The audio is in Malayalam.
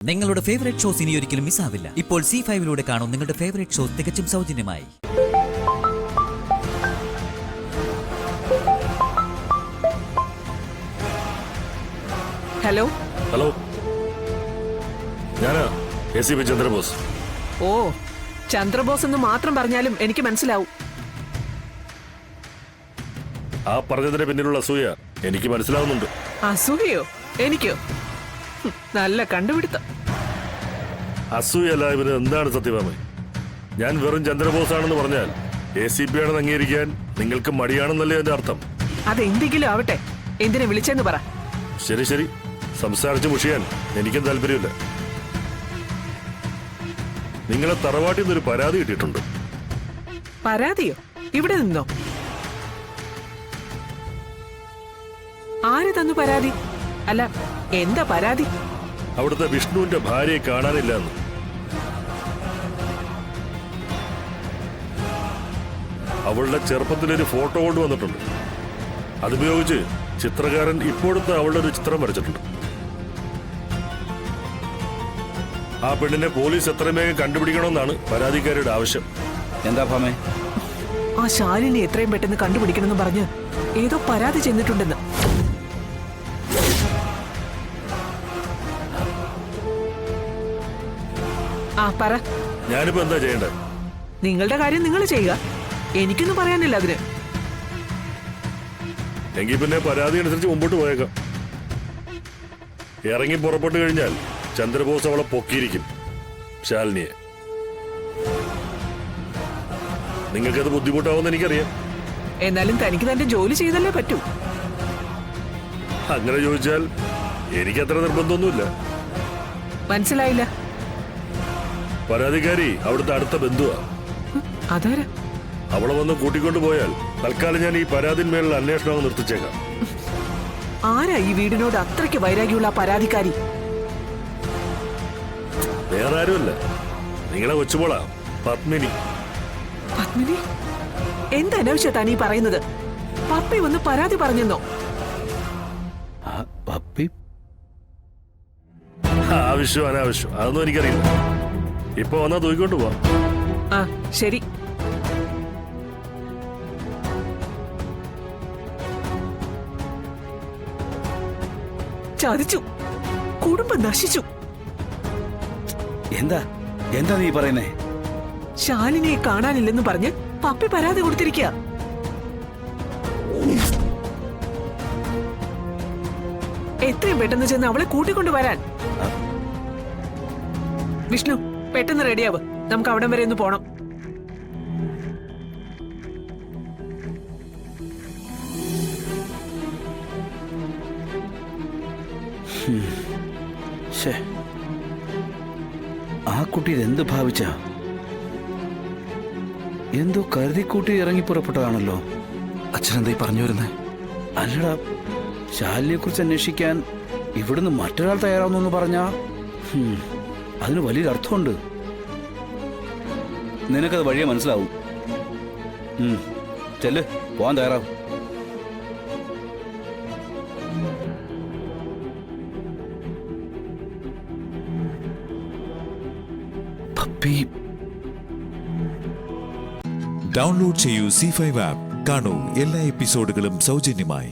നിങ്ങളുടെ ഫേവറേറ്റ് ഷോസ് ഇനി ഒരിക്കലും മിസ്സാവില്ല. ഇപ്പോൾ C5-ലൂടെ കാണും നിങ്ങളുടെ ഫേവറേറ്റ് ഷോസ് തികച്ചും സൗജന്യമായി. ഹലോ ഹലോ, ഞാനാ ACP ചന്ദ്രബോസ്. ഓ, ചന്ദ്രബോസ് എന്ന് മാത്രം പറഞ്ഞാലും എനിക്ക് മനസ്സിലാവും. ആ പറഞ്ഞതിന് പിന്നിലുള്ള അസൂയ എനിക്ക് മനസ്സിലാവുന്നുണ്ട്. അസൂയയോ? എനിക്കോ? നല്ല കണ്ടുപിടുത്തം. അസൂയല്ല, ഇവന് എന്താണ് സത്യഭാമ? ഞാൻ വെറും ചന്ദ്രബോസ് ആണെന്ന് പറഞ്ഞാൽ ACP ആണെന്ന് അംഗീകരിക്കാൻ നിങ്ങൾക്ക് മടിയാണെന്നല്ലേ എന്റെ അർത്ഥം? അതെന്തെങ്കിലും ആവട്ടെ, എന്തിനെ വിളിച്ചെന്ന് പറ. ശരി ശരി, സംസാരിച്ച് മുഷിയാൻ എനിക്കും താല്പര്യമില്ല. നിങ്ങളെ തറവാട്ടിൽ നിന്നൊരു പരാതി കിട്ടിയിട്ടുണ്ട്. പരാതിയോ? ഇവിടെ നിന്നോ? ആര് തന്നു പരാതി? അല്ല, എന്താ പരാതി? അവിടുത്തെ വിഷ്ണുവിന്റെ ഭാര്യയെ കാണാനില്ല എന്ന്. അവളുടെ ചെറുപ്പത്തിലൊരു ഫോട്ടോ കൊണ്ടുവന്നിട്ടുണ്ട്. അതുപയോഗിച്ച് ചിത്രകാരൻ ഇപ്പോഴത്തെ അവളുടെ ഒരു ചിത്രം വരച്ചിട്ടുണ്ട്. ആ പെണ്ണിനെ പോലീസ് എത്രയും വേഗം കണ്ടുപിടിക്കണമെന്നാണ് പരാതിക്കാരിയുടെ ആവശ്യം. എന്താ ഭാമേ? ആ ശാലിനെ എത്രയും പെട്ടെന്ന് കണ്ടുപിടിക്കണമെന്ന് പറഞ്ഞ് ഏതോ പരാതി ചെന്നിട്ടുണ്ടെന്ന്. ആ പറ. ഞാനിപ്പോ എന്താ ചെയ്യേണ്ടത്? നിങ്ങളുടെ കാര്യം നിങ്ങൾ ചെയ്യുക, എനിക്കൊന്നും പറയാനില്ല അതിന്. എങ്കിൽ പിന്നെ പരാതി അനുസരിച്ച് മുമ്പോട്ട് പോയേക്കാം. ഇറങ്ങി പുറപ്പെട്ടു കഴിഞ്ഞാൽ ചന്ദ്രബോസ് അവളെ പൊക്കിയിരിക്കും, ശാലിനിയെ. നിങ്ങൾക്കത് ബുദ്ധിമുട്ടാവുമെന്ന് എനിക്കറിയാം. എന്നാലും തനിക്ക് തന്റെ ജോലി ചെയ്തല്ലേ പറ്റൂ. അങ്ങനെ ചോദിച്ചാൽ എനിക്കത്ര നിർബന്ധമൊന്നുമില്ല. മനസ്സിലായില്ല. പരാതിക്കാരി അവിടുത്തെ അടുത്ത ബന്ധുവാ. അതാരാ? അവളെ വന്ന് കൂട്ടിക്കൊണ്ടു പോയാൽ തൽക്കാലം ഞാൻ ഈ പരാതിന്മേലുള്ള അന്വേഷണം നിർത്തിച്ചേക്കാം. ആരാ ഈ വീടിനോട് അത്രയ്ക്ക് വൈരാഗ്യമുള്ള പരാതിക്കാരി? വേറെ ആരുമല്ല, നിങ്ങളെ കൊച്ചുമോളാ പത്മിനി. പത്മിനി? എന്തനാവശ്യ താനീ പറയുന്നത്? പപ്പി വന്ന് പരാതി പറഞ്ഞെന്നോ? പപ്പി? ആവശ്യം അനാവശ്യം അതൊന്നും എനിക്കറിയില്ല. ഇപ്പൊ വന്നാ തൂക്കിക്കൊണ്ട് പോവാം. ആ ശരി. ചതിച്ചു, കുടുംബം നശിച്ചു. എന്താ എന്താ നീ പറയുന്നേ? ശാലിനിയെ കാണാനില്ലെന്ന് പറഞ്ഞ് പപ്പി പരാതി കൊടുത്തിരിക്കുക. എത്രയും പെട്ടെന്ന് ചെന്ന് അവളെ കൂട്ടിക്കൊണ്ടു വരാൻ. വിഷ്ണു, പെട്ടെന്ന് റെഡിയാവ്, നമുക്ക് അവിടം വരെ ഒന്ന് പോണം. ആ കുട്ടി എന്ത് ഭാവിച്ച? എന്തോ കരുതിക്കൂട്ടി ഇറങ്ങി പുറപ്പെട്ടതാണല്ലോ. അച്ഛനെന്തായി പറഞ്ഞു വരുന്നേ? അല്ലടാ, ശാലിനെ കുറിച്ച് അന്വേഷിക്കാൻ ഇവിടുന്ന് മറ്റൊരാൾ തയ്യാറാവുന്നു പറഞ്ഞാ അതിന് വലിയൊരു അർത്ഥമുണ്ട്. നിനക്കത് വഴിയെ മനസ്സിലാവും. ചെല്ല്, പോവാൻ തയ്യാറാവും. ഡൗൺലോഡ് ചെയ്യൂ C5 ആപ്പ്. കാണൂ എല്ലാ എപ്പിസോഡുകളും സൗജന്യമായി.